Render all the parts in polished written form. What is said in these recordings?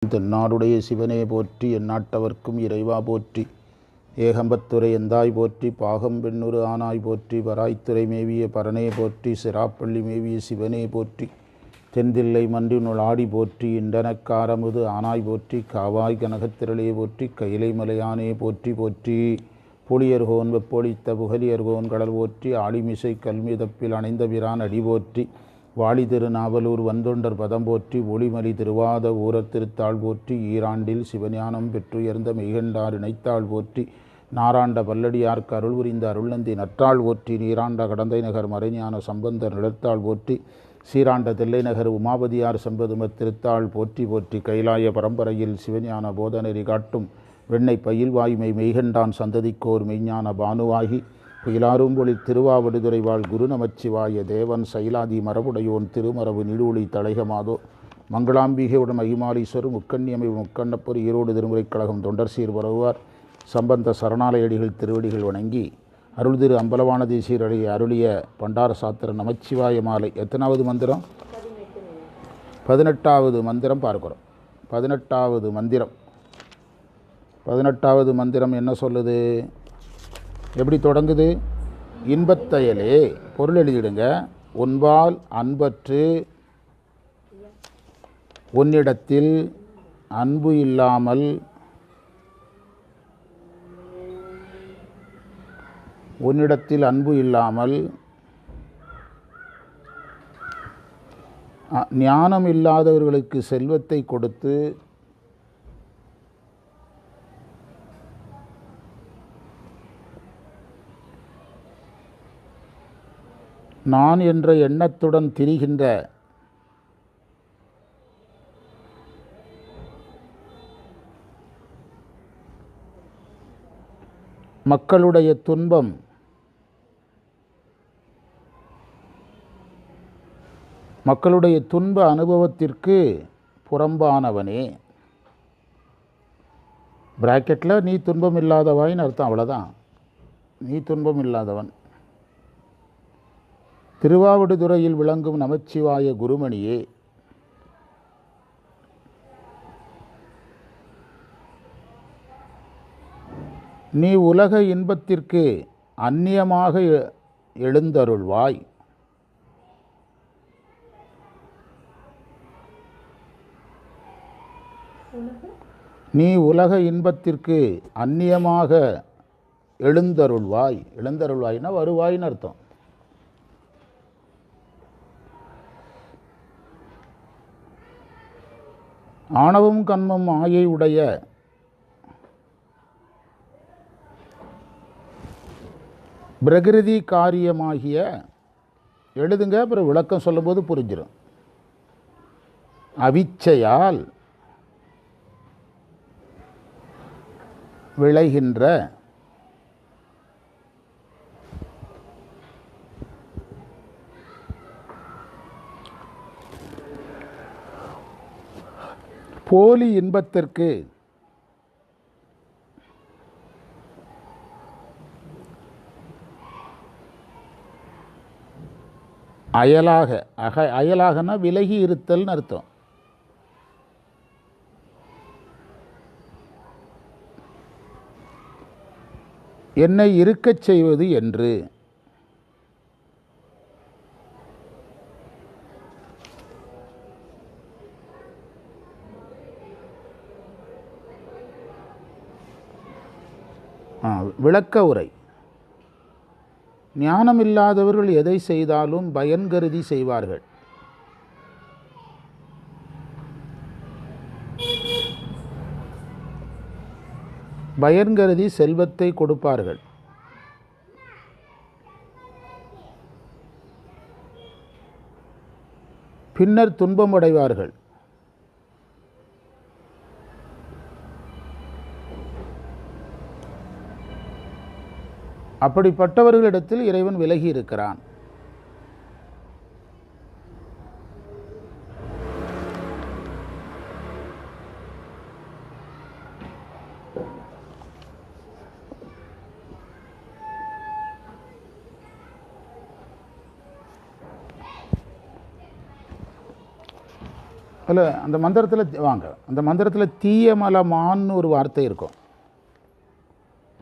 தென்னாடுடைய சிவனே போற்றி, எந்நாட்டவர்க்கும் இறைவா போற்றி. ஏகம்பத்துரை எந்தாய் போற்றி, பாகம் பெண்ணுரு ஆனாய் போற்றி. வராய்த்துறை மேவிய பரனே போற்றி, சிராப்பள்ளி மேவிய சிவனே போற்றி. தென்தில்லை மன்றினுள் ஆடி போற்றி, இண்டனக்காரமுது ஆனாய் போற்றி. காவாய் கனகத்திரளே போற்றி, கைலை மலையானே போற்றி போற்றி. புலியர்கோன் வெப்பொழித்த புகலியர்கோன் கடல் போற்றி. ஆடிமிசை கல்மிதப்பில் அணைந்த பிரான் அடி போற்றி. வாழி திருநாவலூர் வந்தொண்டர் பதம் போற்றி. ஒளிமலி திருவாத ஊரர் திருத்தாள் போற்றி. ஈராண்டில் சிவஞானம் பெற்றுயர்ந்த மெய்கண்டார் இணைத்தாள் போற்றி. நாராண்ட பல்லடியார்க்கு அருள் புரிந்த அருள்நந்தி நற்றாள் போற்றி. நீராண்ட கடந்தை நகர் மறைஞான சம்பந்தர் நிலத்தாள் போற்றி. சீராண்ட தில்லை நகர் உமாபதியார் செம்பதுமத் திருத்தாள் போற்றி போற்றி. கைலாய பரம்பரையில் சிவஞான போதநெறி காட்டும் வெண்ணை பயில் வாய்மை மெய்கண்டான் சந்ததிக்கோர் மெய்ஞான பானுவாகி புயலாரும்பொழி திருவாவடுதுறை வாழ் குரு நமச்சிவாய தேவன் சைலாதி மரபுடையோன் திருமரபு நீடூழி தழைகமாதோ. மங்களாம்பிகையுடன் மகிமாலீஸ்வரர் முக்கண்ணியமை முக்கண்ணப்பர் ஈரோடு திருமுறைக் கழகம் தொண்டர் சீர் பரவுவார். சம்பந்த சரணாலயடிகள் திருவடிகள் வணங்கி அருள் திரு அம்பலவான தேசியருடைய அருளிய பண்டார சாத்திர நமச்சிவாய மாலை. எத்தனாவது மந்திரம்? 18வது மந்திரம் பார்க்கிறோம். 18வது மந்திரம் என்ன சொல்லுது? எப்படி தொடங்குது? இன்பத்தையலே. பொருள் எழுதிடுங்க. உன்பால் அன்பற்று உன்னிடத்தில் அன்பு இல்லாமல் ஞானம் இல்லாதவர்களுக்கு செல்வத்தை கொடுத்து நான் என்ற எண்ணத்துடன் திரிகின்ற மக்களுடைய துன்பம் மக்களுடைய துன்ப அனுபவத்திற்கு புறம்பானவனே. பிராக்கெட்டில் நீ துன்பம் இல்லாதவாயின்னு அர்த்தம். அவ்வளோதான். நீ துன்பம் இல்லாதவன். திருவாவடுதுறையில் விளங்கும் நமச்சிவாய குருமணியே, நீ உலக இன்பத்திற்கு அந்நியமாக எழுந்தருள்வாய். நீ உலக இன்பத்திற்கு அந்நியமாக எழுந்தருள்வாய். எழுந்தருள்வாய்னா வருவாய்னு அர்த்தம். ஆணவம் கண்மம் ஆயை உடைய பிரகிருதி காரியமாகிய எழுதுங்க. அப்புறம் விளக்கம் சொல்லும்போது புரிஞ்சிடும். அவிச்சையால் விளைகின்ற போலி இன்பத்திற்கு அயலாகனா விலகி இருத்தல்னு அர்த்தம். என்னை இருக்கச் செய்வது என்று விளக்க உரை. ஞானமில்லாதவர்கள் எதை செய்தாலும் பயன் கருதி செய்வார்கள். பயன் கருதி செல்வத்தை கொடுப்பார்கள். பின்னர் துன்பமடைவார்கள். அப்படிப்பட்டவர்களிடத்தில் இறைவன் விலகி இருக்கிறான். அதில் அந்த மந்திரத்தில் வாங்க, அந்த மந்திரத்தில் தீயமலமான்னு ஒரு வார்த்தை இருக்கும்.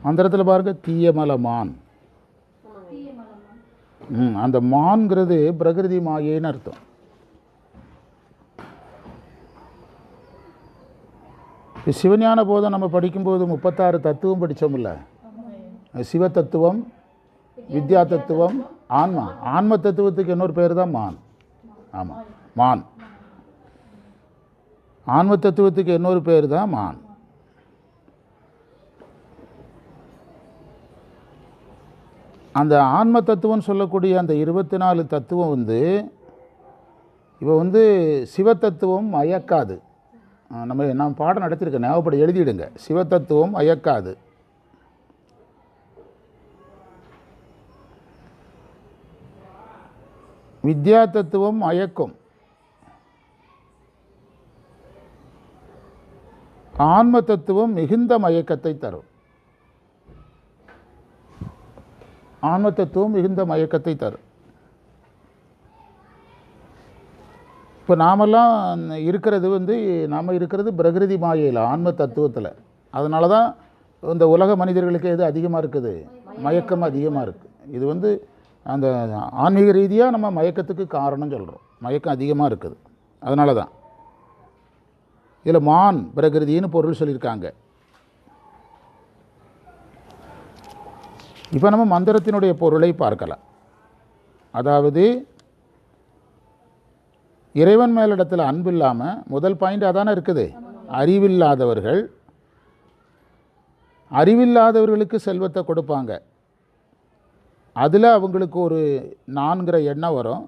மந்திரத்தில் பாருங்க, தீயமலமான். அந்த மான்கிறது பிரகிருதி மாயேன்னு அர்த்தம். சிவஞான போதம் நம்ம படிக்கும்போது 36 தத்துவம் படித்தோம்ல. சிவ தத்துவம், வித்யா தத்துவம், ஆன்மா. ஆன்ம தத்துவத்துக்கு இன்னொரு பேர் தான் மான். ஆமாம், மான். ஆன்ம தத்துவத்துக்கு இன்னொரு பேர் தான் மான். அந்த ஆன்ம தத்துவம் சொல்லக்கூடிய அந்த 24 தத்துவம் இப்போ சிவ தத்துவம் மயக்காது. நான் பாடம் நடத்திருக்கேன், ஞாபகப்படி எழுதிடுங்க. சிவ தத்துவம் மயக்காது. வித்யா தத்துவம் மயக்கும். ஆன்ம தத்துவம் மிகுந்த மயக்கத்தை தரும். ஆன்ம தத்துவம் மிகுந்த மயக்கத்தை தரும். இப்போ நாமெல்லாம் இருக்கிறது பிரகிருதி மாயையில், ஆன்ம தத்துவத்தில். அதனால தான் இந்த உலக மனிதர்களுக்கு எது அதிகமாக இருக்குது? மயக்கம் அதிகமாக இருக்குது. இது அந்த ஆன்மீக ரீதியாக நம்ம மயக்கத்துக்கு காரணம் சொல்கிறோம். மயக்கம் அதிகமாக இருக்குது, அதனால தான். இதில் மான் பிரகிருதின்னு பொருள் சொல்லியிருக்காங்க. இப்போ நம்ம மந்திரத்தினுடைய பொருளை பார்க்கலாம். அதாவது இறைவன் மேலிடத்தில் அன்பு இல்லாமல், முதல் பாயிண்ட் அதானே இருக்குது, அறிவில்லாதவர்களுக்கு செல்வத்தை கொடுப்பாங்க. அதில் அவங்களுக்கு ஒரு நான்கிற எண்ணம் வரும்.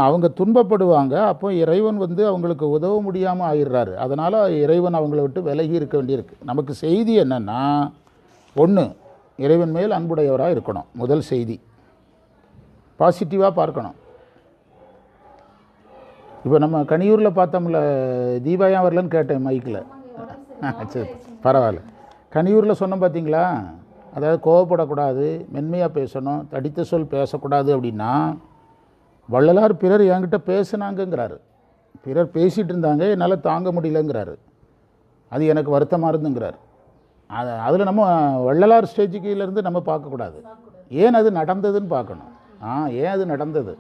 அவங்க துன்பப்படுவாங்க. அப்போ இறைவன் அவங்களுக்கு உதவ முடியாமல் ஆயிடுறாரு. அதனால் இறைவன் அவங்கள விட்டு விலகி இருக்க வேண்டியிருக்கு. நமக்கு செய்தி என்னென்னா, ஒன்று, இறைவன் மேல் அன்புடையவராக இருக்கணும். முதல் செய்தி பாசிட்டிவாக பார்க்கணும். இப்போ நம்ம கனியூரில் பார்த்தோம்ல, தீபாயா வரலன்னு கேட்டேன் மைக்கில். சரி, பரவாயில்ல. கனியூரில் சொன்னோம் பார்த்தீங்களா, அதாவது கோவப்படக்கூடாது, மென்மையாக பேசணும், தடித்த சொல் பேசக்கூடாது. அப்படின்னா வள்ளலார் பிறர் என்கிட்ட பேசுனாங்கங்கிறாரு. பிறர் பேசிகிட்டு இருந்தாங்க, என்னால் தாங்க முடியலங்கிறாரு. அது எனக்கு வருத்தமாக இருந்துங்கிறார். அதில் நம்ம வள்ளலார் ஸ்டேஜுக்கிலேருந்து நம்ம பார்க்கக்கூடாது. ஏன் அது நடந்ததுன்னு பார்க்கணும். ஏன் அது நடந்தது,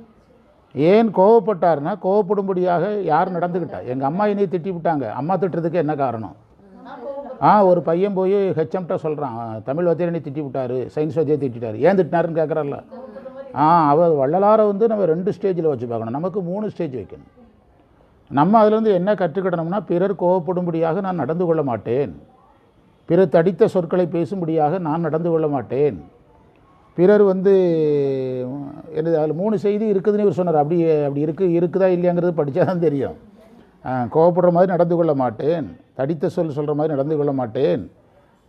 ஏன் கோவப்பட்டார்னா, கோவப்படும்படியாக யார் நடந்துக்கிட்டா? எங்கள் அம்மா என்னையை திட்டி விட்டாங்க. அம்மா திட்டுறதுக்கு என்ன காரணம்? ஒரு பையன் போய் ஹெச்எம்கிட்ட சொல்கிறான், தமிழ் வாத்தியாரை திட்டி விட்டார், சயின்ஸ் வாத்தியாரை திட்டார். ஏன் திட்டினாருன்னு கேட்குறாருல. அவர் வள்ளலாரை நம்ம 2 ஸ்டேஜில் வச்சு பார்க்கணும். நமக்கு 3 ஸ்டேஜ் வைக்கணும். நம்ம அதுலேருந்து என்ன கற்றுக்கிடணும்னா, பிறர் கோவப்படும்படியாக நான் நடந்து கொள்ள மாட்டேன். பிறர் தடித்த சொற்களை பேசும்படியாக நான் நடந்து கொள்ள மாட்டேன். பிறர் எனது அதில் 3 செய்தி இருக்குதுன்னு இவர் சொன்னார். அப்படி இருக்குதா இல்லையாங்கிறது படித்தா தான் தெரியும். கோவப்படுற மாதிரி நடந்து கொள்ள மாட்டேன், தடித்த சொல்கிற மாதிரி நடந்து கொள்ள மாட்டேன்.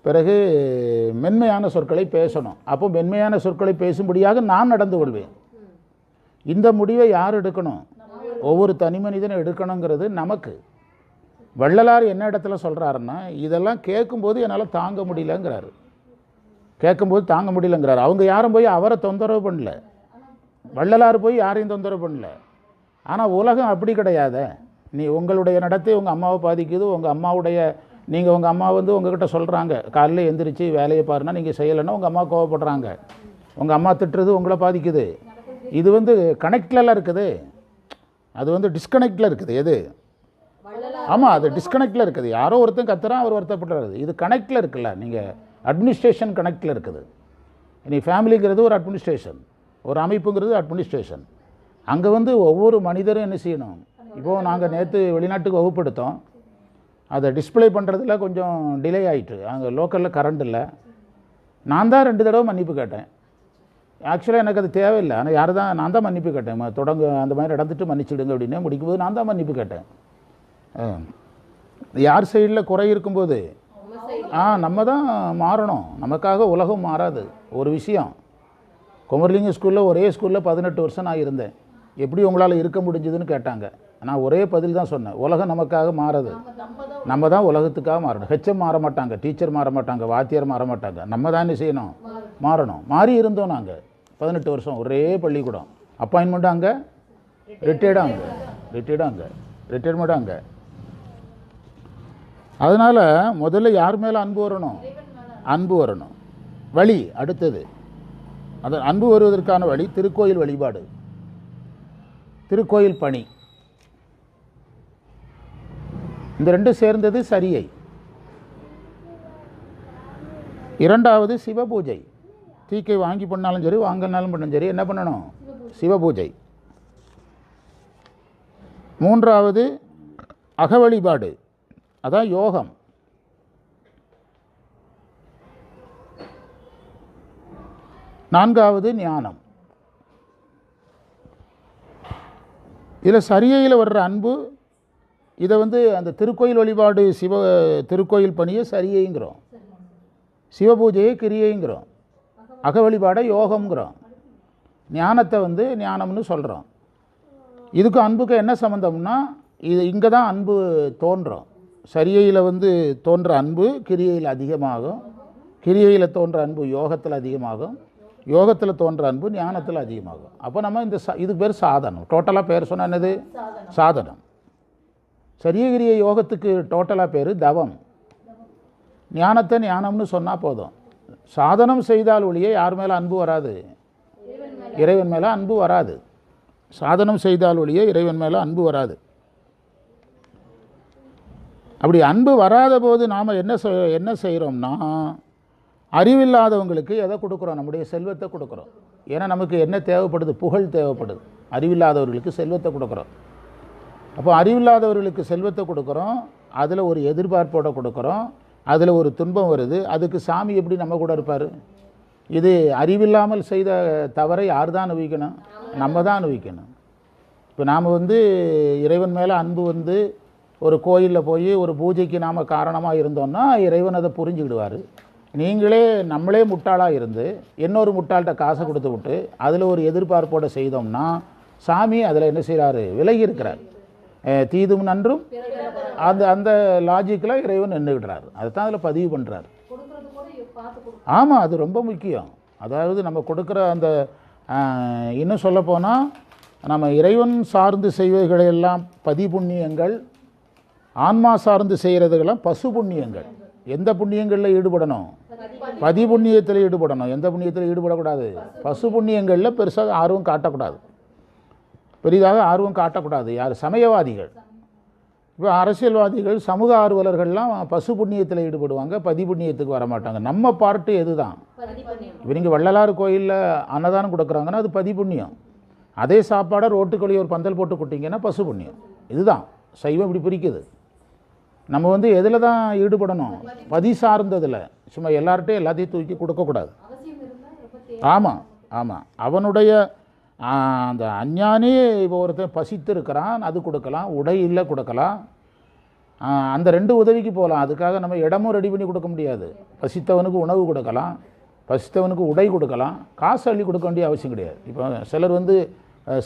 பிறகு மென்மையான சொற்களை பேசணும். அப்போ மென்மையான சொற்களை பேசும்படியாக நான் நடந்து கொள்வேன். இந்த முடிவை யார் எடுக்கணும்? ஒவ்வொரு தனி மனிதனும் எடுக்கணுங்கிறது நமக்கு. வள்ளலார் என்ன இடத்துல சொல்கிறாருன்னா, இதெல்லாம் கேட்கும்போது என்னால் தாங்க முடியலங்கிறாரு. அவங்க யாரும் போய் அவரை தொந்தரவு பண்ணல, வள்ளலார் போய் யாரையும் தொந்தரவு பண்ணல. ஆனால் உலகம் அப்படி கிடையாத. உங்களுடைய நடத்தை உங்கள் அம்மாவை பாதிக்குது. உங்கள் அம்மா உங்ககிட்ட சொல்கிறாங்க, காலையில் எந்திரிச்சு வேலையை பாருன்னா நீங்கள் செய்யலைன்னா உங்கள் அம்மா கோவப்படுறாங்க. உங்கள் அம்மா திட்டுறது உங்களை பாதிக்குது. இது கனெக்ட்லலாம் இருக்குது. அது டிஸ்கனெக்டில் இருக்குது. எது? ஆமாம், அது டிஸ்கனெக்டில் இருக்குது. யாரோ ஒருத்தன் கத்துறான், அவர் வருத்தப்படுறாரு. இது கனெக்டில் இருக்குல்ல. நீங்கள் அட்மினிஸ்ட்ரேஷன் கனெக்டில் இருக்குது. இனி ஃபேமிலிங்கிறது ஒரு அட்மினிஸ்ட்ரேஷன், ஒரு அமைப்புங்கிறது அட்மினிஸ்ட்ரேஷன். அங்கே ஒவ்வொரு மனிதரும் என்ன செய்யணும்? இப்போது நாங்கள் நேற்று வெளிநாட்டுக்கு வகுப்படுத்தோம். அதை டிஸ்பிளே பண்ணுறதுல கொஞ்சம் டிலே ஆகிட்டு. அங்கே லோக்கலில் கரண்ட் இல்லை. நான் தான் 2 தடவை மன்னிப்பு கேட்டேன். ஆக்சுவலாக எனக்கு அது தேவையில்லை. ஆனால் நான் தான் மன்னிப்பு கேட்டேன். அந்த மாதிரி நடந்துட்டு மன்னிச்சிடுங்க அப்படின்னு முடிக்கும்போது நான் தான் மன்னிப்பு கேட்டேன். யார் சைடில் குறை இருக்கும்போது நம்ம தான் மாறணும். நமக்காக உலகம் மாறாது. ஒரு விஷயம், குமரலிங்க ஸ்கூலில் ஒரே ஸ்கூலில் 18 வருஷம் நான் இருந்தேன். எப்படி உங்களால் இருக்க முடிஞ்சதுன்னு கேட்டாங்க. நான் ஒரே பதில் தான் சொன்னேன், உலகம் நமக்காக மாறாது. நம்ம தான் உலகத்துக்காக மாறணும். ஹெச்எம் மாற மாட்டாங்க, டீச்சர் மாற மாட்டாங்க, வாத்தியார் மாற மாட்டாங்க. நம்ம தான் என்ன செய்யணும்? மாறணும். மாறி இருந்தோம் நாங்கள் 18 வருஷம் ஒரே பள்ளிக்கூடம். அப்பாயின்மெண்ட்டு அங்கே, ரிட்டையர்டாக அங்கே. ரிட்டையர்மெண்ட் அங்கே. அதனால் முதல்ல யார் மேலே அன்பு வரணும்? அன்பு வரணும். வழி அடுத்தது, அது அன்பு வருவதற்கான வழி திருக்கோயில் வழிபாடு, திருக்கோயில் பணி. இந்த ரெண்டும் சேர்ந்தது சரியை. இரண்டாவது சிவபூஜை. தீக்கை வாங்கி பண்ணாலும் சரி வாங்கினாலும் பண்ணாலும் சரி என்ன பண்ணணும்? சிவபூஜை. மூன்றாவது அக வழிபாடு, அதான் யோகம். நான்காவது ஞானம். இதில் சரியையில் வர்ற அன்பு, இதை அந்த திருக்கோயில் வழிபாடு திருக்கோயில் பணியை சரியைங்கிறோம், சிவபூஜையை கிரியைங்கிறோம், அக வழிபாடை யோகம்ங்கிறோம், ஞானத்தை ஞானம்னு சொல்கிறோம். இதுக்கு அன்புக்கு என்ன சம்மந்தம்னா, இது இங்கே தான் அன்பு தோன்றும். சரியையில் தோன்ற அன்பு கிரியையில் அதிகமாகும், கிரியையில் தோன்ற அன்பு யோகத்தில் அதிகமாகும், யோகத்தில் தோன்ற அன்பு ஞானத்தில் அதிகமாகும். அப்போ நம்ம இதுக்கு பேர் சாதனம். டோட்டலாக பேர் சொன்னால் என்னது? சாதனம். சரியகிரிய யோகத்துக்கு டோட்டலாக பேர் தவம். ஞானத்தை ஞானம்னு சொன்னால் போதும். சாதனம் செய்தால் ஒழிய யார் மேலே அன்பு வராது? இறைவன் மேலே அன்பு வராது. சாதனம் செய்தால் ஒழிய இறைவன் மேலே அன்பு வராது. அப்படி அன்பு வராத போது நாம் என்ன செய்கிறோம்னா, அறிவில்லாதவங்களுக்கு எதை கொடுக்குறோம்? நம்முடைய செல்வத்தை கொடுக்குறோம். ஏன்னா நமக்கு என்ன தேவைப்படுது? புகழ் தேவைப்படுது. அறிவில்லாதவர்களுக்கு செல்வத்தை கொடுக்குறோம். அப்போ அறிவில்லாதவர்களுக்கு செல்வத்தை கொடுக்குறோம், அதில் ஒரு எதிர்பார்ப்போடு கொடுக்குறோம், அதில் ஒரு துன்பம் வருது. அதுக்கு சாமி எப்படி நம்ம கூட இருப்பார்? இது அறிவில்லாமல் செய்த தவறை யார் தான் அனுபவிக்கணும்? நம்ம தான் அனுபவிக்கணும். இப்போ நாம் இறைவன் மேலே அன்பு ஒரு கோயிலில் போய் ஒரு பூஜைக்கு நாம் காரணமாக இருந்தோம்னா இறைவன் அதை புரிஞ்சுக்கிடுவார். நம்மளே முட்டாளாக இருந்து இன்னொரு முட்டாள்கிட்ட காசை கொடுத்து விட்டு அதில் ஒரு எதிர்பார்ப்போடு செய்தோம்னா சாமி அதில் என்ன செய்கிறாரு? விலகி இருக்கிறார். தீதும் நன்றும் அந்த லாஜிக்கில் இறைவன் நின்றுக்கிட்டார். அதை தான் அதில் பதிவு பண்ணுறார். ஆமாம், அது ரொம்ப முக்கியம். அதாவது நம்ம கொடுக்குற இன்னும் சொல்லப்போனால் நம்ம இறைவன் சார்ந்து செய்வதையெல்லாம் பதிபுண்ணியங்கள், ஆன்மா சார்ந்து செய்கிறதுக்கெல்லாம் பசு புண்ணியங்கள். எந்த புண்ணியங்களில் ஈடுபடணும்? பதிபுண்ணியத்தில் ஈடுபடணும். எந்த புண்ணியத்தில் ஈடுபடக்கூடாது? பசு புண்ணியங்களில் பெருசாக ஆர்வம் காட்டக்கூடாது, பெரிதாக ஆர்வம் காட்டக்கூடாது. யார்? சமயவாதிகள். இப்போ அரசியல்வாதிகள், சமூக ஆர்வலர்கள்லாம் பசு புண்ணியத்தில் ஈடுபடுவாங்க, பதிபுண்ணியத்துக்கு வரமாட்டாங்க. நம்ம பார்ட்டு எது தான்? இப்போ நீங்கள் வள்ளலார் கோயிலில் அன்னதானம் கொடுக்குறாங்கன்னா அது பதிபுண்ணியம். அதே சாப்பாடை ரோட்டுக்கொழி ஒரு பந்தல் போட்டு கொடுத்தீங்கன்னா பசு புண்ணியம். இதுதான் சைவம் இப்படி பிரிக்குது. நம்ம எதில் தான் ஈடுபடணும்? பதி சார்ந்ததில். சும்மா எல்லார்ட்டையும் எல்லாத்தையும் தூக்கி கொடுக்கக்கூடாது. ஆமாம் ஆமாம். அவனுடைய அந்த அஞ்ஞானி இப்போ ஒருத்தன் பசித்து இருக்கிறான், அது கொடுக்கலாம். உடை இல்லை கொடுக்கலாம். அந்த ரெண்டு உதவிக்கு போகலாம். அதுக்காக நம்ம இடமும் ரெடி பண்ணி கொடுக்க முடியாது. பசித்தவனுக்கு உணவு கொடுக்கலாம், பசித்தவனுக்கு உடை கொடுக்கலாம். காசு அள்ளி கொடுக்க வேண்டிய அவசியம் கிடையாது. இப்போ சிலர்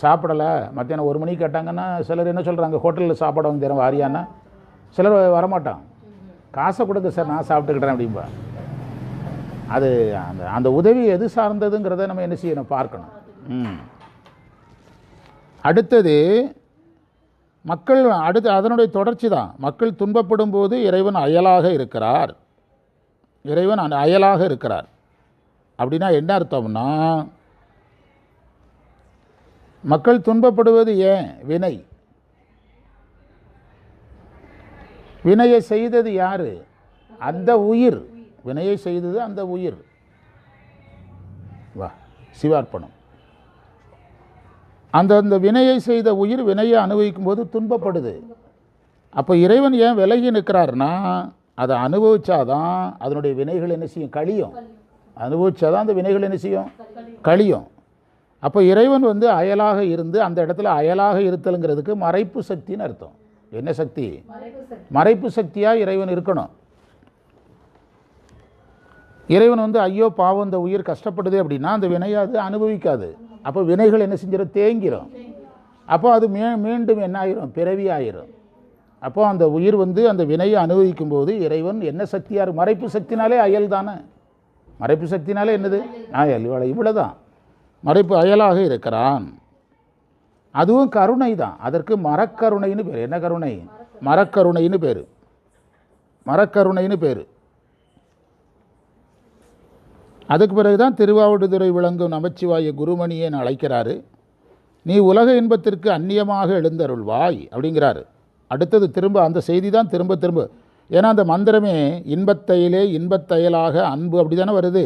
சாப்பிடலை, மத்தியானம் 1 மணிக்கு கேட்டாங்கன்னா சிலர் என்ன சொல்கிறாங்க? ஹோட்டலில் சாப்பாடு வாங்கி தரேன் வாரியானா. சிலர் வரமாட்டான். காசை கொடுங்க சார், நான் சாப்பிட்டுக்கிட்டேன் அப்படின்பா. அது அந்த உதவி எது சார்ந்ததுங்கிறத நம்ம என்ன செய்யணும்? பார்க்கணும். அடுத்தது மக்கள், அதனுடைய தொடர்ச்சி தான். மக்கள் துன்பப்படும் போது இறைவன் அயலாக இருக்கிறார். இறைவன் அயலாக இருக்கிறார் அப்படின்னா என்ன அர்த்தம்னா, மக்கள் துன்பப்படுவது ஏன்? வினை. வினையை செய்தது யாரு? அந்த உயிர். வினையை செய்தது அந்த உயிர். வா, சிவார்ப்பணம். அந்த வினையை செய்த உயிர் வினையை அனுபவிக்கும் போது துன்பப்படுது. அப்போ இறைவன் ஏன் விலகி நிற்கிறார்னா, அதை அனுபவிச்சாதான் அதனுடைய வினைகள் என்ன செய்யும்? கழியும். அனுபவிச்சாதான் அந்த வினைகள் என்ன செய்யும்? கழியும். அப்போ இறைவன் அயலாக இருந்து, அந்த இடத்துல அயலாக இருத்தலுங்கிறதுக்கு மறைப்பு சக்தின்னு அர்த்தம். என்ன சக்தி? மறைப்பு சக்தியாக இறைவன் இருக்கணும். இறைவன் ஐயோ பாவம் இந்த உயிர் கஷ்டப்படுது அப்படின்னா அந்த வினையை அது அனுபவிக்காது. அப்போ வினைகள் என்ன செஞ்சிடும்? தேங்கிரும். அப்போ அது மீண்டும் என்ன ஆயிரும்? பிறவி ஆயிரும். அப்போ அந்த உயிர் அந்த வினையை அனுபவிக்கும் போது இறைவன் என்ன சக்தியார்? மறைப்பு சக்தினாலே அயல் தானே. மறைப்பு சக்தினாலே என்னது? அயல். இவ்வளோதான். மறைப்பு அயலாக இருக்கிறான். அதுவும் கருணை தான். அதற்கு மரக்கருணைன்னு பேர். என்ன கருணை? மரக்கருணைன்னு பேர். மரக்கருணைன்னு பேர். அதுக்கு பிறகுதான் திருவாவடுதுறை விளங்கும் நமச்சிவாய குருமணியேன்னு அழைக்கிறாரு. நீ உலக இன்பத்திற்கு அந்நியமாக எழுந்தருள்வாய் அப்படிங்கிறாரு. அடுத்தது திரும்ப அந்த செய்தி தான் திரும்ப திரும்ப. ஏன்னா அந்த மந்திரமே இன்பத்தையிலே இன்பத்தையலாக அன்பு அப்படி தானே வருது.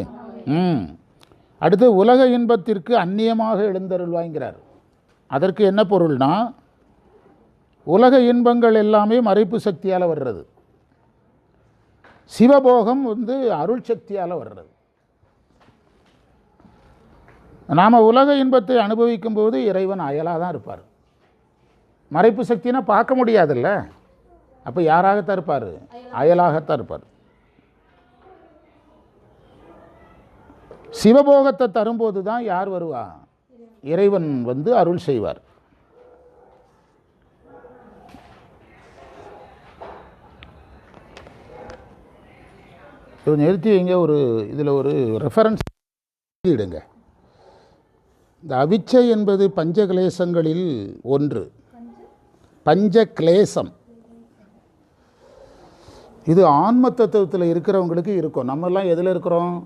அடுத்து உலக இன்பத்திற்கு அந்நியமாக எழுந்தருள்வாய்ங்கிறார். அதற்கு என்ன பொருள்னா, உலக இன்பங்கள் எல்லாமே மறைப்பு சக்தியால் வர்றது, சிவபோகம் அருள் சக்தியால் வர்றது. நாம் உலக இன்பத்தை அனுபவிக்கும் போது இறைவன் அயலாக தான் இருப்பார். மறைப்பு சக்தினா பார்க்க முடியாதுல்ல, அப்போ யாராகத்தான் இருப்பார்? அயலாகத்தான் இருப்பார். சிவபோகத்தை தரும்போது தான் யார் வருவா? இறைவன் அருள் செய்வார். நிறுத்தி வைங்க. இதில் ஒரு ரெஃபரன்ஸ் இடுங்க. இந்த அவிச்சை என்பது பஞ்சகிளேசங்களில் ஒன்று. பஞ்சகிளேசம் இது ஆன்ம தத்துவத்தில் இருக்கிறவங்களுக்கு இருக்கும். நம்மெல்லாம் எதில் இருக்கிறோம்?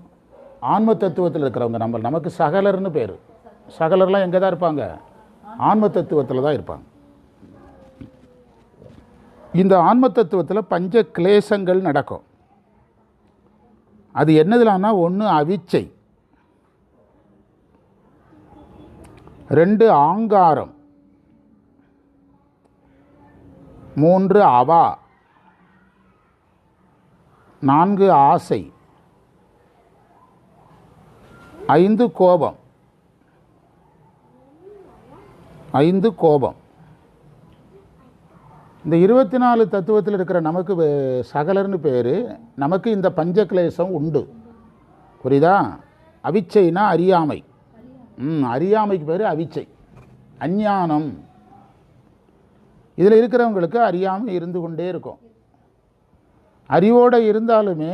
ஆன்ம தத்துவத்தில் இருக்கிறவங்க. நமக்கு சகலர்னு பேர். சகலர்லாம் எங்கே தான் இருப்பாங்க? ஆன்ம தத்துவத்தில் தான் இருப்பாங்க. இந்த ஆன்ம தத்துவத்தில் பஞ்ச கிளேசங்கள் நடக்கும். அது என்னதுலான்னா, ஒன்று அவிச்சை, 2 ஆங்காரம், 3 அவா, 4 ஆசை, 5 கோபம். 5 கோபம். இந்த 24 தத்துவத்தில் இருக்கிற நமக்கு சகலர்னு பேர். நமக்கு இந்த பஞ்சகிளேசம் உண்டு. புரியுதா? அவிச்சைனா அறியாமை. அறியாமைக்கு பேர் அவிச்சை, அஞ்ஞானம். இதில் இருக்கிறவங்களுக்கு அறியாமை இருந்து கொண்டே இருக்கும். அறிவோடு இருந்தாலுமே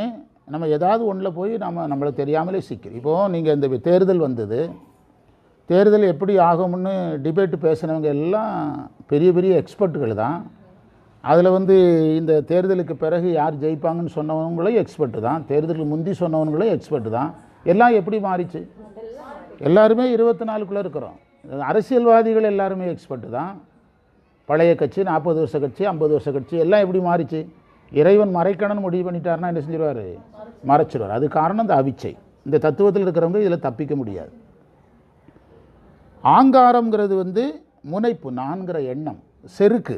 நம்ம ஏதாவது ஒன்றில் போய் நம்மளை தெரியாமலே சிக்கிறோம். இப்போது நீங்கள் இந்த தேர்தல் வந்தது, தேர்தல் எப்படி ஆகும்னு டிபேட்டு பேசுனவங்க எல்லாம் பெரிய பெரிய எக்ஸ்பர்ட்டுகள் தான். அதில் இந்த தேர்தலுக்கு பிறகு யார் ஜெயிப்பாங்கன்னு சொன்னவங்களும் எக்ஸ்பர்ட்டு தான், தேர்தலுக்கு முந்தி சொன்னவங்களும் எக்ஸ்பர்ட்டு தான். எல்லாம் எப்படி மாறிச்சு? எல்லாருமே 24க்குள்ளே இருக்கிறோம். அரசியல்வாதிகள் எல்லாருமே எக்ஸ்பர்ட்டு தான். பழைய கட்சி, 40 வருஷ கட்சி, 50 வருஷ கட்சி எல்லாம் எப்படி மாறிச்சு? இறைவன் மறைக்கணும்னு முடிவு பண்ணிட்டாருன்னா என்ன செஞ்சிருவார்? மறைச்சிடுவார். அது காரணம் இந்த அவிச்சை. இந்த தத்துவத்தில் இருக்கிறவங்க இதில் தப்பிக்க முடியாது. ஆங்காரம்ங்கிறது முனைப்பு, நான்கிற எண்ணம், செருக்கு.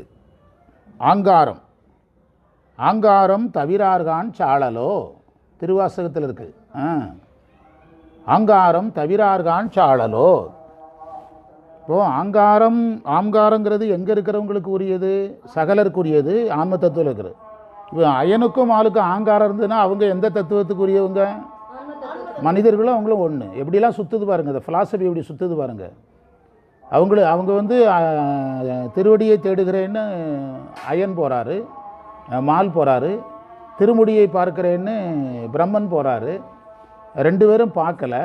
ஆங்காரம். ஆங்காரம் தவிரார்கான் சாழலோ, திருவாசகத்தில் இருக்கு. ஆங்காரம் தவிரார்கான் சாழலோ. இப்போது ஆங்காரங்கிறது எங்கே இருக்கிறவங்களுக்கு உரியது? சகலருக்குரியது, ஆன்ம தத்துவத்தில் இருக்கிறது. இப்போ அயனுக்கும் ஆளுக்கும் ஆங்காரம் இருந்ததுன்னா அவங்க எந்த தத்துவத்துக்கு உரியவங்க? மனிதர்களும் அவங்களும் ஒன்று. எப்படிலாம் சுற்றுது பாருங்கள், இந்த ஃபிலாசபி எப்படி சுற்றுது பாருங்கள். அவங்க திருவடியை தேடுகிறேன்னு அயன் போகிறாரு, மால் போகிறாரு. திருமுடியை பார்க்கிறேன்னு பிரம்மன் போகிறாரு. 2 பேரும் பார்க்கல.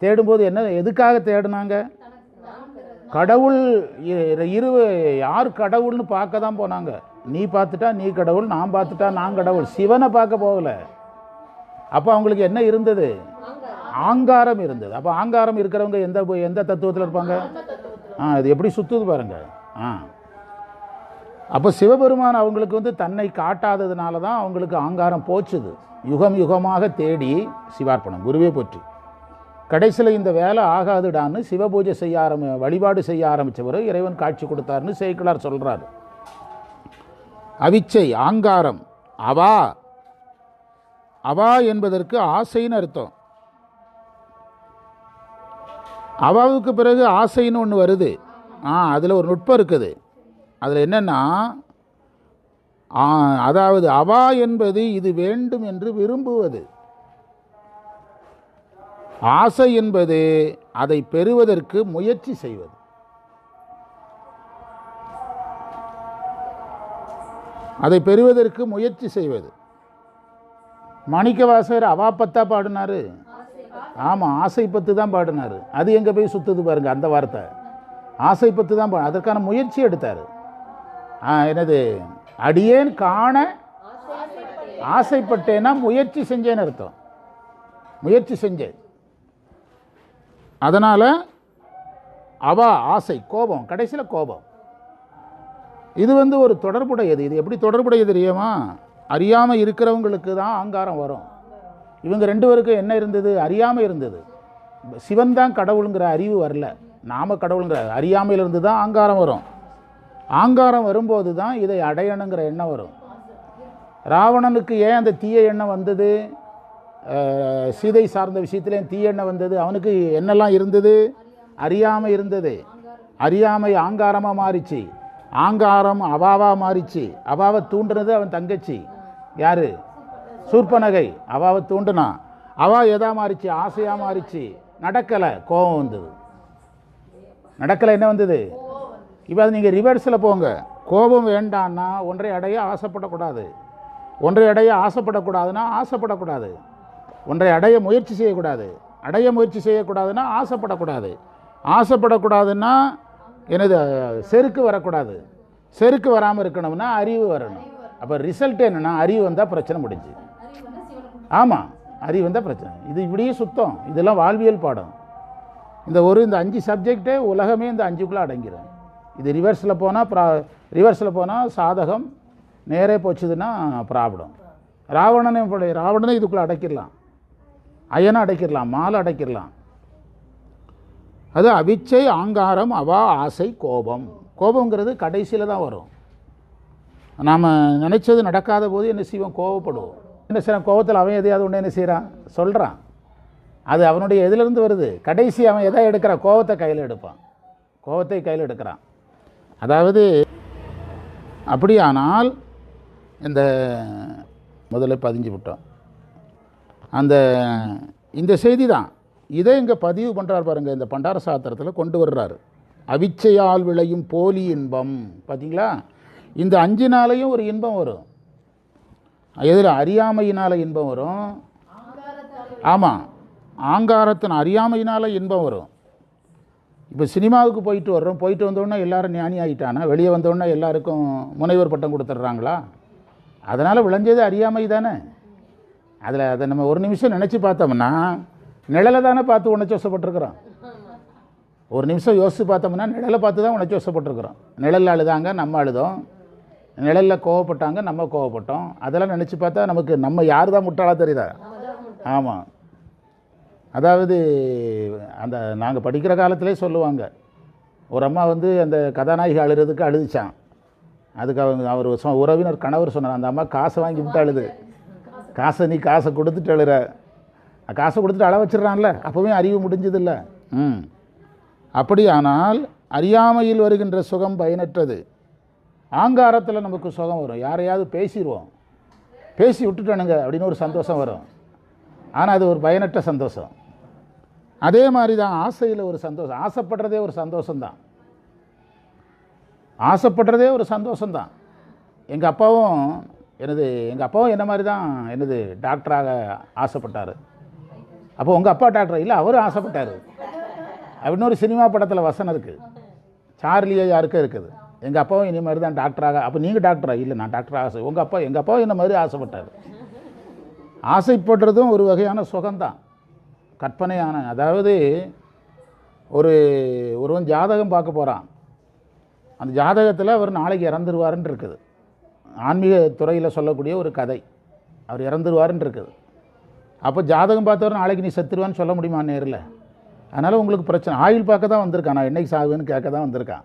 தேடும்போது என்ன, எதுக்காக தேடினாங்க? கடவுள். யார் கடவுள்னு பார்க்க தான் போனாங்க. நீ பார்த்துட்டா நீ கடவுள், நான் பார்த்துட்டா நான் கடவுள். சிவனை பார்க்க போகல. அப்போ அவங்களுக்கு என்ன இருந்தது? ஆங்காரம் இருந்தது. அப்போ ஆங்காரம் இருக்கிறவங்க எந்த தத்துவத்தில் இருப்பாங்க? இது எப்படி சுற்றுது பாருங்க. அப்போ சிவபெருமான் அவங்களுக்கு தன்னை காட்டாததுனால தான் அவங்களுக்கு ஆங்காரம் போச்சுது. யுகம் யுகமாக தேடி சிவார்ப்பணம், குருவே போற்றி. கடைசியில் இந்த வேலை ஆகாதுடான்னு சிவபூஜை செய்ய வழிபாடு செய்ய ஆரம்பித்தவர் இறைவன் காட்சி கொடுத்தாருன்னு சேக்கிழார் சொல்கிறார். அவிச்சை, ஆங்காரம். அவா, அவா என்பதற்கு ஆசைன்னு அர்த்தம். அவாவுக்கு பிறகு ஆசைன்னு ஒன்று வருது. அதில் ஒரு நுட்பம் இருக்குது. அதில் என்னென்னா, அதாவது அவா என்பது இது வேண்டும் என்று விரும்புவது. ஆசை என்பது அதை பெறுவதற்கு முயற்சி செய்வது. அதை பெறுவதற்கு முயற்சி செய்வது. மாணிக்கவாசகர் அவா பத்தா பாடினார். ஆமாம், ஆசை பத்து தான் பாடினார். அது எங்கே போய் சுற்றுது பாருங்க அந்த வார்த்தை. ஆசைப்பட்டு தான் அதற்கான முயற்சி எடுத்தார். என்னது அடியேன் காண ஆசைப்பட்டேன்னா முயற்சி செஞ்சேன்னு அர்த்தம். முயற்சி செஞ்சேன். அதனால் அவா ஆசை கோபம், கடைசியில் கோபம். இது ஒரு தொடர்புடையது. இது எப்படி தொடர்புடையது தெரியுமா? அறியாமல் இருக்கிறவங்களுக்கு தான் ஆங்காரம் வரும். இவங்க 2 பேருக்கும் என்ன இருந்தது? அறியாமல் இருந்தது. சிவன் தான் கடவுளுங்கிற அறிவு வரல, நாம கடவுளுங்கிற அறியாமையிலிருந்து தான் ஆங்காரம் வரும். ஆங்காரம் வரும்போது தான் இதை அடையணுங்கிற எண்ணம் வரும். ராவணனுக்கு ஏன் அந்த தீய எண்ணம் வந்தது? சீதை சார்ந்த விஷயத்துலேயும் தீய எண்ணம் வந்தது. அவனுக்கு என்னெல்லாம் இருந்தது? அறியாமை இருந்தது. அறியாமை ஆங்காரமாக மாறிச்சு. ஆங்காரம் அவாவா மாறிச்சு. அவாவை தூண்டுனது அவன் தங்கச்சி யாரு? சூர்பனகை. அவாவை தூண்டுனா அவா எதா மாறிச்சு? ஆசையாக மாறிச்சு. நடக்கலை, கோபம் வந்தது. நடக்கலை, என்ன வந்தது? இப்போ அது நீங்கள் ரிவர்ஸில் போங்க. கோபம் வேண்டான்னா ஒன்றை அடைய ஆசைப்படக்கூடாது. ஒன்றை அடைய ஆசைப்படக்கூடாதுன்னா ஆசைப்படக்கூடாது. ஒன்றை அடைய முயற்சி செய்யக்கூடாது. அடைய முயற்சி செய்யக்கூடாதுன்னா ஆசைப்படக்கூடாது. ஆசைப்படக்கூடாதுன்னா எனது செருக்கு வரக்கூடாது. செருக்கு வராமல் இருக்கணும்னா அறிவு வரணும். அப்போ ரிசல்ட் என்னென்னா அறிவு வந்தால் பிரச்சனை முடிஞ்சு. ஆமாம், அறிவு வந்தால் பிரச்சனை. இது இப்படியே சுத்தம். இதெல்லாம் வாழ்வியல் பாடம். இந்த 5 சப்ஜெக்டே உலகமே இந்த 5க்குள்ளே அடங்கிடும். இது ரிவர்ஸில் போனால் சாதகம், நேரே போச்சுதுன்னா ப்ராப்ளம். ராவணனை இதுக்குள்ளே அடைக்கிடலாம். அயனை அடைக்கிடலாம், மாலை அடைக்கிடலாம். அது அவிச்சை, ஆங்காரம், அவா, ஆசை, கோபம். கோபங்கிறது கடைசியில் தான் வரும். நாம் நினைச்சது நடக்காத போது என்ன செய்வோம்? கோபப்படுவோம். என்ன செய்யறான்? கோபத்தில் அவன் எதையாவது ஒன்று என்ன செய்கிறான்? சொல்கிறான். அது அவனுடைய எதிலிருந்து வருது? கடைசி அவன் எதை எடுக்கிறான்? கோபத்தை கையில் எடுப்பான். கோபத்தை கையில் எடுக்கிறான். அதாவது அப்படியானால் இந்த முதல்ல பதிஞ்சு விட்டோம். இந்த செய்தி தான். இதை இங்கே பதிவு பண்ணுறார் பாருங்கள். இந்த பண்டார சாத்திரத்தில் கொண்டு வர்றாரு. அவிச்சையால் விளையும் போலி இன்பம். பார்த்தீங்களா? இந்த 5நாலையும் ஒரு இன்பம் வரும். எதில்? அறியாமையினால் இன்பம் வரும். ஆமாம், ஆங்காரத்தின் அறியாமையினால் இன்பம் வரும். இப்போ சினிமாவுக்கு போயிட்டு வர்றோம். போயிட்டு வந்தோடனே எல்லாரும் ஞானி ஆகிட்டானா? வெளியே வந்தோடனே எல்லாருக்கும் முனைவர் பட்டம் கொடுத்துட்றாங்களா? அதனால் விளைஞ்சது அறியாமை தானே. அதை நம்ம ஒரு நிமிஷம் நினச்சி பார்த்தோம்னா நிழலை தானே பார்த்து உணர்ச்சி வசப்பட்டிருக்கிறோம். ஒரு நிமிஷம் யோசித்து பார்த்தோம்னா நிழலை பார்த்து தான் உணர்ச்சி வசப்பட்டிருக்கிறோம். நிழலில் அழுதாங்க, நம்ம அழுதோம். நிழலில் கோவப்பட்டாங்க, நம்ம கோவப்பட்டோம். அதெல்லாம் நினச்சி பார்த்தா நமக்கு நம்ம யார் தான் முட்டாளாக தெரியுதா? ஆமாம். அதாவது நாங்கள் படிக்கிற காலத்திலே சொல்லுவாங்க, ஒரு அம்மா அந்த கதாநாயகி அழுகிறதுக்கு அழுதுச்சான். அதுக்கு அவர் உறவினர் கணவர் சொன்னார், அந்த அம்மா காசை வாங்கி விட்டு அழுது. நீ காசை கொடுத்துட்டு அழுற. காசை கொடுத்துட்டு அழ வச்சிடறான்ல, அப்போவே அறிவு முடிஞ்சதில்ல. அப்படியானால் அறியாமையில் வருகின்ற சுகம் பயனற்றது. ஆங்காரத்தில் நமக்கு சுகம் வரும். யாரையாவது பேசிடுவோம், பேசி விட்டுட்டானுங்க அப்படின்னு ஒரு சந்தோஷம் வரும். ஆனால் அது ஒரு பயனற்ற சந்தோஷம். அதே மாதிரி தான் ஆசையில் ஒரு சந்தோஷம். ஆசைப்படுறதே ஒரு சந்தோஷம்தான். ஆசைப்படுறதே ஒரு சந்தோஷம்தான். எங்கள் அப்பாவும் என்ன மாதிரி தான் டாக்டராக ஆசைப்பட்டார். அப்போ உங்கள் அப்பா டாக்டர் இல்லை, அவரும் ஆசைப்பட்டார் அப்படின்னு ஒரு சினிமா படத்தில் வசனம் இருக்குது. சார்லியோ யாருக்கும் இருக்குது. எங்கள் அப்பாவும் இனி மாதிரி தான் டாக்டராக. அப்போ நீங்கள் டாக்டரா? இல்லை, நான் டாக்டராக ஆசை. எங்கள் அப்பாவும் என்ன மாதிரி ஆசைப்பட்டார். ஆசைப்படுறதும் ஒரு வகையான சுகம்தான், கற்பனையான. அதாவது ஒருவன் ஜாதகம் பார்க்க போகிறான். அந்த ஜாதகத்தில் அவர் நாளைக்கு இறந்துருவாருன்னு இருக்குது. ஆன்மீக துறையில் சொல்லக்கூடிய ஒரு கதை. அவர் இறந்துருவாருன்னு இருக்குது. அப்போ ஜாதகம் பார்த்தவர் நாளைக்கு நீ செத்துருவான்னு சொல்ல முடியுமா நேரில்? அதனால் உங்களுக்கு பிரச்சனை. ஆயுள் பார்க்க தான் வந்திருக்கான். நான் என்னைக்கு சாகுன்னு கேட்க தான் வந்திருக்கான்.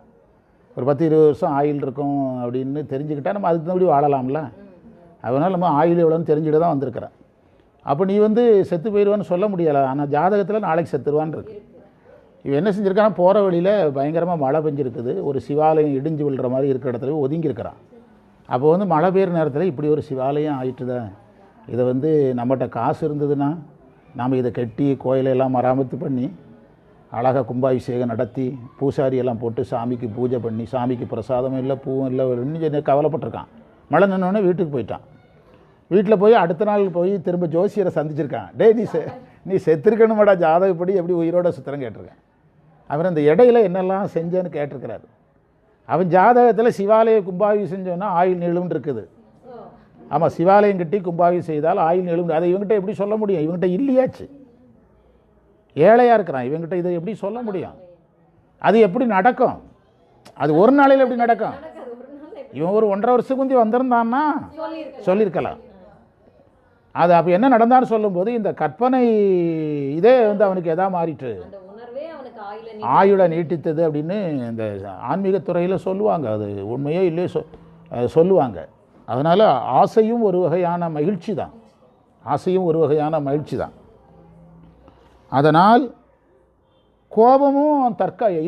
ஒரு 10-20 வருஷம் ஆயுள் இருக்கும் அப்படின்னு தெரிஞ்சுக்கிட்டால் நம்ம அதுக்கு தகுதி வாழலாம்ல. அதனால் நம்ம ஆயுள் எவ்வளோன்னு தெரிஞ்சுட்டு தான் வந்திருக்கிறேன். அப்போ நீ செத்து போயிடுவான்னு சொல்ல முடியலை. ஆனால் ஜாதகத்தில் நாளைக்கு செத்துருவான்னு இருக்கு. இவன் என்ன செஞ்சுருக்கான்னா, போகிற வழியில் பயங்கரமாக மழை பெஞ்சிருக்குது. ஒரு சிவாலயம் இடிஞ்சு விழுற மாதிரி இருக்கிற இடத்துல ஒதுங்கியிருக்கிறான். அப்போ மழை பெய்கிற நேரத்தில் இப்படி ஒரு சிவாலயம் ஆயிட்டுதான். இதை நம்மகிட்ட காசு இருந்ததுன்னா நாம் இதை கட்டி கோயிலெல்லாம் மராமத்து பண்ணி அழகாக கும்பாபிஷேகம் நடத்தி பூசாரி எல்லாம் போட்டு சாமிக்கு பூஜை பண்ணி, சாமிக்கு பிரசாதமும் இல்லை பூவும் இல்லை இன்னும் கவலைப்பட்டிருக்கான். மழை நின்னோடனே வீட்டுக்கு போயிட்டான். வீட்டில் போய் அடுத்த நாள் போய் திரும்ப ஜோசியரை சந்திச்சிருக்கான். டே நீ செத்துருக்கணுமாடா, ஜாதகப்படி எப்படி உயிரோட சுத்திரம் கேட்டிருக்கேன். அவர் அந்த இடையில என்னெல்லாம் செஞ்சேன்னு கேட்டிருக்கிறார். அவன் ஜாதகத்தில் சிவாலய கும்பாபிஷேகம் செஞ்சோன்னா ஆயுள் நீளும் இருக்குது. ஆமாம், சிவாலயம் கட்டி கும்பாபிஷேகம் செய்தால் ஆயுள் நீளும். அதை இவங்ககிட்ட எப்படி சொல்ல முடியும்? இவங்ககிட்ட இல்லையாச்சு, ஏழையாக இருக்கிறான். இவங்ககிட்ட இதை எப்படி சொல்ல முடியும்? அது எப்படி நடக்கும்? அது ஒரு நாளையில் எப்படி நடக்கும்? இவன் ஒரு 1.5 வருஷத்துக்கு முந்தி வந்திருந்தான்னா சொல்லியிருக்கலாம். அது அப்போ என்ன நடந்தான்னு சொல்லும்போது இந்த கற்பனை இதே வந்து அவனுக்கு எதா மாறிட்டு ஆயுளை நீட்டித்தது அப்படின்னு இந்த ஆன்மீகத்துறையில் சொல்லுவாங்க. அது உண்மையோ இல்லையோ சொல்லுவாங்க. அதனால் ஆசையும் ஒரு வகையான மகிழ்ச்சி தான். ஆசையும் ஒரு வகையான மகிழ்ச்சி தான். அதனால் கோபமும்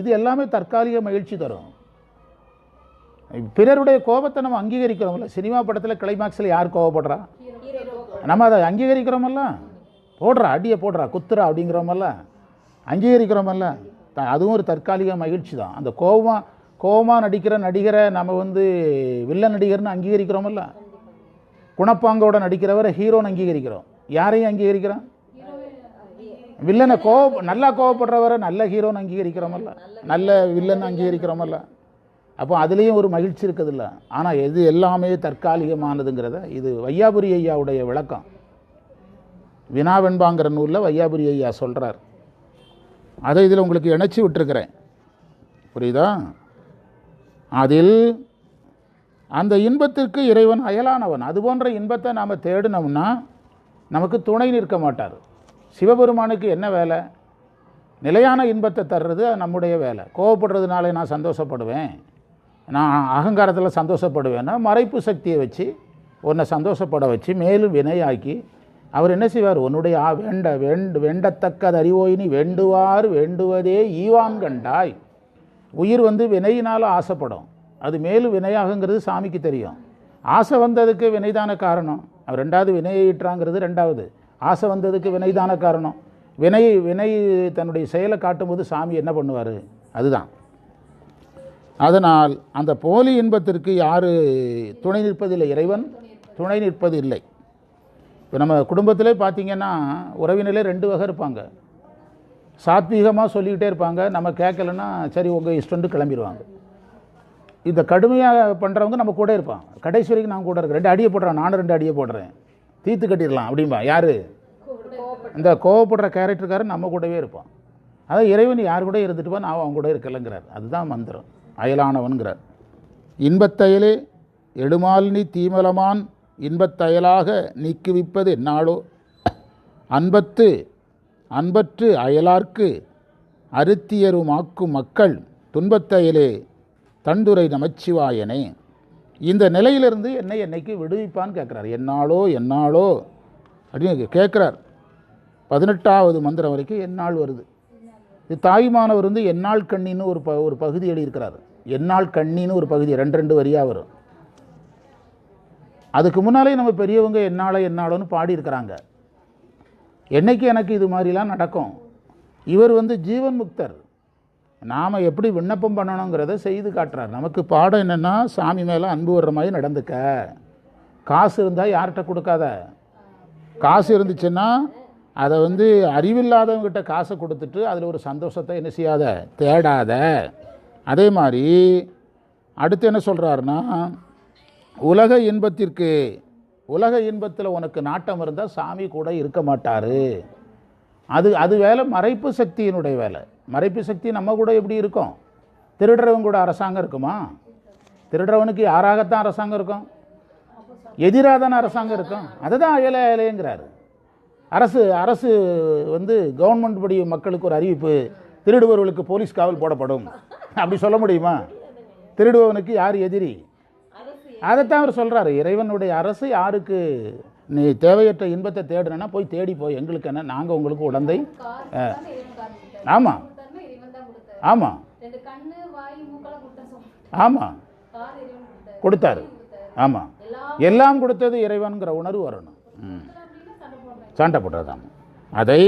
இது எல்லாமே தற்காலிக மகிழ்ச்சி தரும். பிறருடைய கோபத்தை நம்ம அங்கீகரிக்கிறோம்ல. சினிமா படத்தில் கிளைமாக்ஸில் யார் கோபப்படுறா? நம்ம அதை அங்கீகரிக்கிறோமல்ல. போடுறா, அடியை போடுறா, குத்துறா அப்படிங்கிறோமல்ல, அங்கீகரிக்கிறோமல்ல. அதுவும் ஒரு தற்காலிக மகிழ்ச்சி தான். அந்த கோபமாக நடிக்கிற நடிகரை நம்ம வந்து வில்லன் நடிகர்னு அங்கீகரிக்கிறோமல்ல. குணப்பாங்கோட நடிக்கிறவரை ஹீரோன்னு அங்கீகரிக்கிறோம். யாரையும் அங்கீகரிக்கிறோம்? வில்லனை நல்லா கோவப்படுறவரை நல்ல ஹீரோன்னு அங்கீகரிக்கிறோமல்ல, நல்ல வில்லன் அங்கீகரிக்கிறோமல்ல. அப்போ அதுலேயும் ஒரு மகிழ்ச்சி இருக்குதில்ல. ஆனால் எது எல்லாமே தற்காலிகமானதுங்கிறத இது வையாபுரி ஐயாவுடைய விளக்கம். வினாவெண்பாங்கிற நூலில் வையாபுரி ஐயா சொல்கிறார். அதை இதில் உங்களுக்கு இணைச்சி விட்டுருக்கிறேன், புரியுதா? அதில் அந்த இன்பத்திற்கு இறைவன் அயலானவன். அது போன்ற இன்பத்தை நாம் தேடினோம்னா நமக்கு துணை நிற்க மாட்டார். சிவபெருமானுக்கு என்ன வேலை? நிலையான இன்பத்தை தர்றது நம்முடைய வேலை. கோவப்படுறதுனால நான் சந்தோஷப்படுவேன், நான் அகங்காரத்தில் சந்தோஷப்படுவேன்னா மறைப்பு சக்தியை வச்சு உன்னை சந்தோஷப்பட வச்சு மேலும் வினையாக்கி அவர் என்ன செய்வார்? உன்னுடைய வேண்டத்தக்கது அறிவோயினி வேண்டுவார் வேண்டுவதே ஈவான் கண்டாய். உயிர் வந்து வினையினால் ஆசைப்படும், அது மேலும் வினையாகுங்கிறது சாமிக்கு தெரியும். ஆசை வந்ததுக்கு வினைதான காரணம். அவர் ரெண்டாவது வினையிட்டாங்கிறது ரெண்டாவது. ஆசை வந்ததுக்கு வினைதான காரணம். வினை தன்னுடைய செயலை காட்டும்போது சாமி என்ன பண்ணுவார்? அதுதான். அதனால் அந்த போலி இன்பத்திற்கு யார் துணை நிற்பதில்லை? இறைவன் துணை நிற்பது இல்லை. இப்போ நம்ம குடும்பத்திலே பார்த்திங்கன்னா உறவினர்களே 2 வகை இருப்பாங்க. சாத்வீகமாக சொல்லிக்கிட்டே இருப்பாங்க, நம்ம கேட்கலன்னா சரி உங்கள் இஷ்டம்னு கிளம்பிடுவாங்க. இந்த கடுமையாக பண்ணுறவங்க நம்ம கூட இருப்பான். கடைசி வரைக்கும் நான் கூட இருக்கேன், 2 அடியை போடுறேன், நானும் 2 அடியை போடுறேன், தீர்த்து கட்டிடலாம் அப்படின்பா. யார்? இந்த கோவப்படுற கேரக்டருக்காரன் நம்ம கூடவே இருப்பான். அதான் இறைவன் யார் கூட இருந்துட்டு நான் அவன் கூட இருக்கலைங்கிறார். அதுதான் மந்திரம், அயலானவன்கிறார். இன்பத்தயலே எடுமால்னி தீமலமான் இன்பத்தயலாக நீக்குவிப்பது என்னாலோ அன்பற்று அயலார்க்கு அருத்தியருமாக்கும் மக்கள் துன்பத்தயலே தண்டுரை நமச்சிவாயனே. இந்த நிலையிலிருந்து என்னைக்கு விடுவிப்பான்னு கேட்குறார். என்னாலோ அப்படின்னு கேட்குறார். 18வது மந்திரம் வரைக்கும் என்னால் வருது. இது தாய்மானவர் வந்து என்னால் கண்ணின்னு ஒரு பகுதி எழுதியிருக்கிறார். என்னால் கண்ணின்னு ஒரு பகுதி 2 வரியாக வரும். அதுக்கு முன்னாலே நம்ம பெரியவங்க என்னாலோன்னு பாடியிருக்கிறாங்க. என்னைக்கு எனக்கு இது மாதிரிலாம் நடக்கும்? இவர் வந்து ஜீவன் முக்தர். நாம் எப்படி விண்ணப்பம் பண்ணணுங்கிறத செய்து காட்டுறார். நமக்கு பாடம் என்னென்னா, சாமி மேலே அன்பு வர்ற மாதிரி நடந்துக்க. காசு இருந்தால் யார்கிட்ட கொடுக்காத. காசு இருந்துச்சுன்னா அதை வந்து அறிவில்லாதவங்ககிட்ட காசை கொடுத்துட்டு அதில் ஒரு சந்தோஷத்தை என்ன செய்யாத, தேடாத. அதே மாதிரி அடுத்து என்ன சொல்கிறாருன்னா, உலக இன்பத்தில் உனக்கு நாட்டம் இருந்தால் சாமி கூட இருக்க மாட்டார். அது வேலை மறைப்பு சக்தியினுடைய வேலை. மறைப்பு சக்தி நம்ம கூட எப்படி இருக்கும்? திருடுறவங்க கூட அரசாங்கம் இருக்குமா? திருடுறவனுக்கு யாராகத்தான் அரசாங்கம் இருக்கும்? எதிராக தானே அரசாங்கம் இருக்கும். அதை தான் அயலைங்கிறாரு. அரசு வந்து கவர்மெண்ட் படி மக்களுக்கு ஒரு அறிவிப்பு, திருடுபவர்களுக்கு போலீஸ் காவல் போடப்படும் அப்படி சொல்ல முடியுமா? திருடுபவனுக்கு யார் எதிரி? அதைத்தான் அவர் சொல்கிறாரு. இறைவனுடைய அரசு யாருக்கு நீ தேவையற்ற இன்பத்தை தேடுனா போய் தேடி போய், எங்களுக்கு என்ன, நாங்கள் உங்களுக்கு உடந்தை. ஆமாம் ஆமாம் ஆமாம் கொடுத்தாரு. ஆமாம், எல்லாம் கொடுத்தது இறைவன்கிற உணர்வு வரணும். சண்டை போடுறதாம். அதை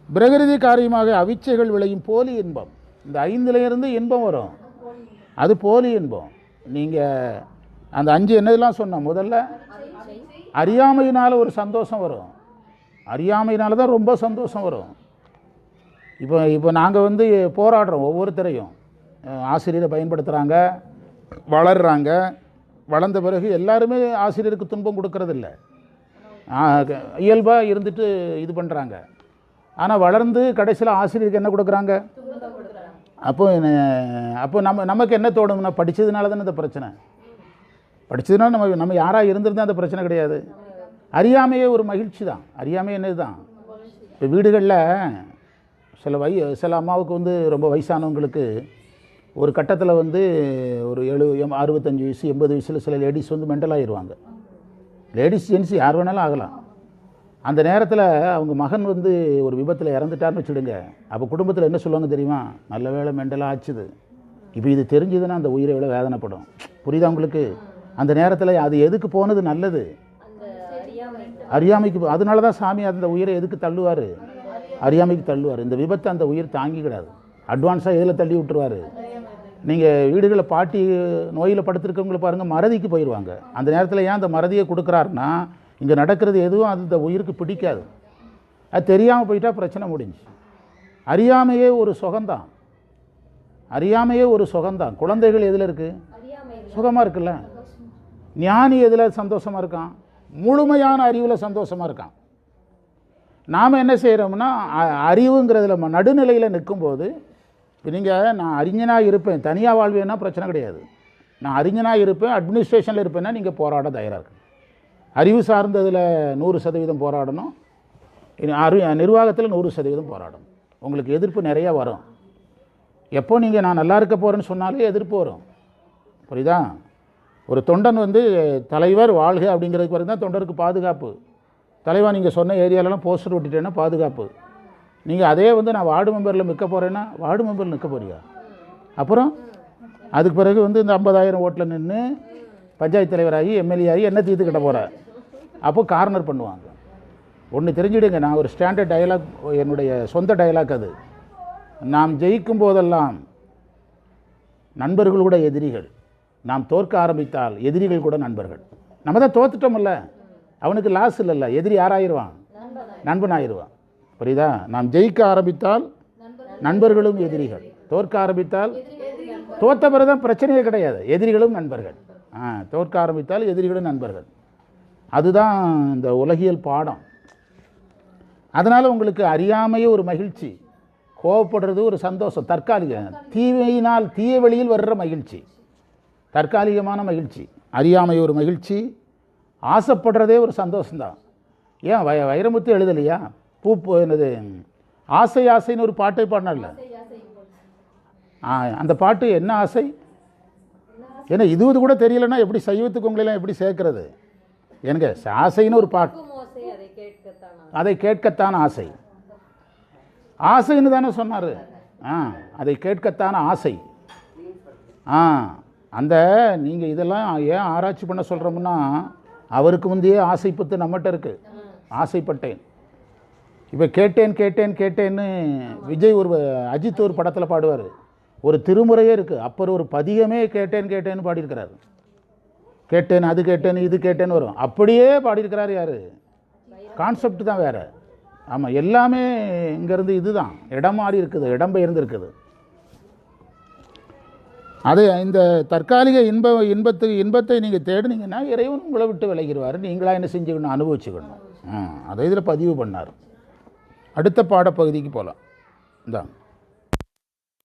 பிரகிருதி காரியமாக அவிச்சைகள் விளையும் போலி இன்பம், இந்த 5லேருந்து இன்பம் வரும். அது போலி இன்பம். நீங்கள் அந்த 5 என்னதெல்லாம் சொன்னோம்? முதல்ல அறியாமையினால் ஒரு சந்தோஷம் வரும். அறியாமையினால தான் ரொம்ப சந்தோஷம் வரும். இப்போ நாங்கள் வந்து போராடுறோம். ஒவ்வொருத்தரையும் ஆசிரியரை பயன்படுத்துகிறாங்க, வளர்கிறாங்க. வளர்ந்த பிறகு எல்லாருமே ஆசிரியருக்கு துன்பம் கொடுக்கறதில்ல, இயல்பாக இருந்துட்டு இது பண்ணுறாங்க. ஆனால் வளர்ந்து கடைசியில் ஆசிரியருக்கு என்ன கொடுக்குறாங்க? அப்போ நமக்கு என்ன தோணும்னா, படித்ததுனால தானே இந்த பிரச்சனை. படித்ததுனால நம்ம யாராக இருந்திருந்தால் அந்த பிரச்சனை கிடையாது. அறியாமையே ஒரு மகிழ்ச்சி தான். அறியாமை என்னது தான். இப்போ வீடுகளில் சில அம்மாவுக்கு வந்து ரொம்ப வயசானவங்களுக்கு ஒரு கட்டத்தில் வந்து ஒரு 65 வயசு 80 வயசில் சில லேடிஸ் வந்து மெண்டல் ஆகிடுவாங்க. லேடிஸ் ஜென்ஸ் யார் வேணாலும் ஆகலாம். அந்த நேரத்தில் அவங்க மகன் வந்து ஒரு விபத்தில் இறந்துட்டார்னு வச்சுடுங்க. அப்போ குடும்பத்தில் என்ன சொல்லுவாங்க தெரியுமா? நல்ல வேளை மெண்டலாக ஆச்சுது. இப்போ இது தெரிஞ்சதுன்னா அந்த உயிரை எவ்வளோ வேதனைப்படும். புரியுதா உங்களுக்கு? அந்த நேரத்தில் அது எதுக்கு போனது நல்லது? அறியாமைக்கு. அதனால தான் சாமி அந்த உயிரை எதுக்கு தள்ளுவார்? அறியாமைக்கு தள்ளுவார். இந்த விபத்தை அந்த உயிர் தாங்கிக்கிடாது. அட்வான்ஸாக எதில் தள்ளி விட்டுருவார்? நீங்கள் வீடுகளில் பாட்டி நோயில் படுத்திருக்கவங்களை பாருங்கள், மறதிக்கு போயிடுவாங்க. அந்த நேரத்தில் ஏன் அந்த மறதியை கொடுக்குறாருன்னா, இங்கே நடக்கிறது எதுவும் அந்த உயிருக்கு பிடிக்காது. அது தெரியாமல் போயிட்டா பிரச்சனை முடிஞ்சு. அறியாமையே ஒரு சுகம்தான். அறியாமையே ஒரு சுகம்தான். குழந்தைகள் எதில் இருக்குது? சுகமாக இருக்குல்ல. ஞானி எதில் சந்தோஷமாக இருக்கான்? முழுமையான அறிவில் சந்தோஷமாக இருக்கான். நாம் என்ன செய்கிறோம்னா, அறிவுங்கிறதுல நடுநிலையில் நிற்கும்போது, இப்போ நீங்கள் நான் அறிஞனாக இருப்பேன், தனியாக வாழ்வேன்னா பிரச்சனை கிடையாது. நான் அறிஞனாக இருப்பேன், அட்மினிஸ்ட்ரேஷனில் இருப்பேன்னா நீங்கள் போராட தயாராக இருக்கு. அறிவு சார்ந்ததில் 100% போராடணும், நிர்வாகத்தில் 100% போராடணும். உங்களுக்கு எதிர்ப்பு நிறையா வரும். எப்போ நீங்கள் நான் நல்லா இருக்க போகிறேன்னு சொன்னாலே எதிர்ப்பு வரும். புரியுதா? ஒரு தொண்டன் வந்து தலைவர் வாழ்க அப்படிங்கிறதுக்கு பிறகு தான் தொண்டருக்கு பாதுகாப்பு. தலைவா நீங்கள் சொன்ன ஏரியாலலாம் போஸ்டர் ஒட்டிட்டேன்னா பாதுகாப்பு. நீங்கள் அதே வந்து நான் வார்டு மெம்பரில் நிற்க போகிறேன்னா வார்டு மெம்பரில் நிற்க போறியா? அப்புறம் அதுக்கு பிறகு வந்து இந்த 50,000 ஓட்டில் நின்று பஞ்சாயத்து தலைவராகி எம்எல்ஏ ஆகி என்ன தீர்த்து கிட்ட போகிற? அப்போ கார்னர் பண்ணுவாங்க. ஒன்று தெரிஞ்சுடுங்க, நான் ஒரு ஸ்டாண்டர்ட் டயலாக், என்னுடைய சொந்த டயலாக் அது. நாம் ஜெயிக்கும் போதெல்லாம் நண்பர்கள் கூட எதிரிகள், நாம் தோற்க ஆரம்பித்தால் எதிரிகள் கூட நண்பர்கள். நம்ம தான் தோத்துட்டோம்ல, அவனுக்கு லாஸ் இல்லைல்ல. எதிரி யாராயிருவான்? நண்பன் ஆயிடுவான். புரியுதா? நாம் ஜெயிக்க ஆரம்பித்தால் நண்பர்களும் எதிரிகள், தோற்க ஆரம்பித்தால் தோற்ற பிறகு தான் பிரச்சனையே கிடையாது, எதிரிகளும் நண்பர்கள். தோற்க ஆரம்பித்தால் எதிரிகளும் நண்பர்கள். அதுதான் இந்த உலகியல் பாடம். அதனால் உங்களுக்கு அறியாமையே ஒரு மகிழ்ச்சி, கோவப்படுறது ஒரு சந்தோஷம், தற்காலிக. தீமையினால் தீய வழியில் வர்ற மகிழ்ச்சி, தற்காலிகமான மகிழ்ச்சி. அறியாமை ஒரு மகிழ்ச்சி, ஆசைப்படுறதே ஒரு சந்தோஷம்தான். ஏன் வைரமுத்து எழுதலையா? என்னது ஆசை ஆசைன்னு ஒரு பாட்டை பாடினால. அந்த பாட்டு என்ன ஆசை? ஏன்னா இது கூட தெரியலன்னா எப்படி சைவத்துக்கு உங்களெல்லாம் எப்படி சேர்க்கறது? எனக்கு ஆசைன்னு ஒரு பாட்டு, அதை கேட்கத்தான் ஆசை. ஆசைன்னு தானே சொன்னார். அதை கேட்கத்தான் ஆசை. அந்த நீங்கள் இதெல்லாம் ஏன் ஆராய்ச்சி பண்ண சொல்கிறோம்னா, அவருக்கு முந்தையே ஆசைப்பத்து நம்மகிட்ட இருக்குது. ஆசைப்பட்டேன். இப்போ கேட்டேன் கேட்டேன் கேட்டேன்னு விஜய் அஜித் ஒரு படத்தில் பாடுவார். ஒரு திருமுறையே இருக்குது. அப்புறம் ஒரு பதிகமே கேட்டேன் கேட்டேன்னு பாடியிருக்கிறாரு. கேட்டேன் அது கேட்டேன் இது கேட்டேன்னு வரும். அப்படியே பாடியிருக்கிறார். யார்? கான்செப்ட் தான் வேறு. ஆமாம், எல்லாமே இங்கேருந்து இதுதான் இடம் மாறி இருக்குது, இடம்பெயர்ந்து இருக்குது. அது இந்த தற்காலிக இன்பத்தை நீங்கள் தேடினீங்கன்னா இறைவன் உங்களை விட்டு விலகிடுவார். நீங்களாக என்ன செஞ்சுக்கணும்? அனுபவிச்சுக்கணும். அதை இதில் பதிவு பண்ணார். அடுத்த பாடப்பகுதிக்கு போகலாம். இதான்